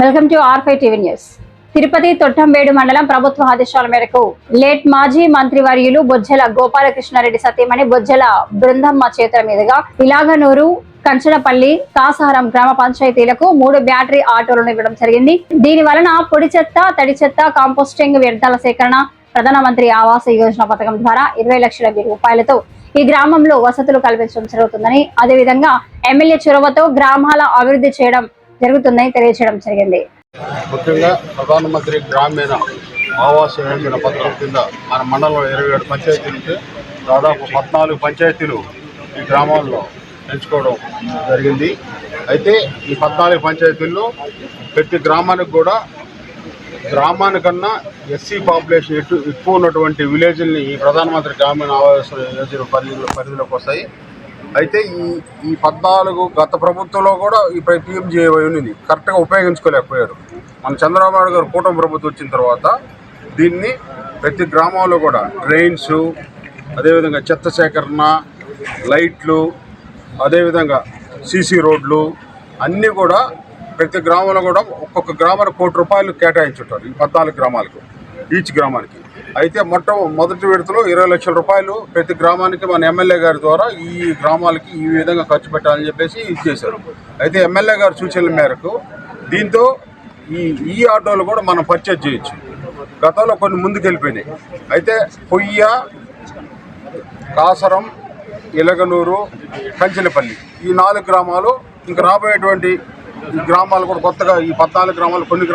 Welcome to R5 TV news. Tirupati Thottambedu మండలం ప్రభుత్వ ఆదేశాల మేరకు లేట్ మాజీ మంత్రివర్యులు బొజ్జల గోపాలకృష్ణారెడ్డి సతీమణి బొజ్జల బృందమ్మ చేతుల మీదుగా ఇలాగనూరు, కంచనపల్లి, కాసారం గ్రామ పంచాయతీలకు 3 బ్యాటరీ ఆటోలను ఇవ్వడం జరిగింది. దీని వలన పొడి చెత్త, తడి చెత్త, కాంపోస్టింగ్, వ్యర్థాల సేకరణ, ప్రధానమంత్రి ఆవాస యోజన పథకం ద్వారా 20 లక్షల రూపాయలతో ఈ గ్రామంలో వసతులు కల్పించడం జరుగుతుందని, అదేవిధంగా ఎమ్మెల్యే చొరవతో గ్రామాల అభివృద్ధి చేయడం జరుగుతుందని తెలియజేయడం జరిగింది. ముఖ్యంగా ప్రధానమంత్రి గ్రామీణ ఆవాస యోజన పథకం కింద మన మండలంలో 27 పంచాయతీలకి దాదాపు 14 పంచాయతీలు ఈ గ్రామాల్లో ఎంచుకోవడం జరిగింది. అయితే ఈ 14 పంచాయతీల్లో ప్రతి గ్రామానికి కూడా గ్రామానికన్నా ఎస్సీ పాపులేషన్ ఎక్కువ ఉన్నటువంటి విలేజ్ని ఈ ప్రధానమంత్రి గ్రామీణ ఆవాస యోజన పరిధిలోకి వస్తాయి. అయితే ఈ 14 గత ప్రభుత్వంలో కూడా ఈ PMJY ఉంది, కరెక్ట్గా ఉపయోగించుకోలేకపోయారు. మన చంద్రబాబు నాయుడు గారు కూటమి ప్రభుత్వం వచ్చిన తర్వాత దీన్ని ప్రతి గ్రామంలో కూడా డ్రైన్స్, అదేవిధంగా చెత్త సేకరణ, లైట్లు, అదేవిధంగా సీసీ రోడ్లు అన్నీ కూడా ప్రతి గ్రామంలో కూడా ఒక్కొక్క గ్రామానికి ₹1 కోటి కేటాయించుంటారు ఈ 14 గ్రామాలకు, ఈచ్ గ్రామానికి. అయితే మొదటి విడతలో 20 లక్షల రూపాయలు ప్రతి గ్రామానికి మన ఎమ్మెల్యే గారి ద్వారా ఈ గ్రామాలకి ఈ విధంగా ఖర్చు పెట్టాలని చెప్పేసి ఇచ్చేశారు. అయితే ఎమ్మెల్యే గారి సూచనల మేరకు దీంతో ఈ ఆటోలు కూడా మనం పర్చేజ్ చేయొచ్చు. గతంలో కొన్ని ముందుకు వెళ్ళిపోయినాయి. అయితే పొయ్య, కాసరం, ఇలగనూరు, కంచెలపల్లి ఈ 4 గ్రామాలు ఇంకా రాబోయేటువంటి ఈ గ్రామాలు కూడా కొత్తగా ఈ 14 గ్రామాలు కొన్ని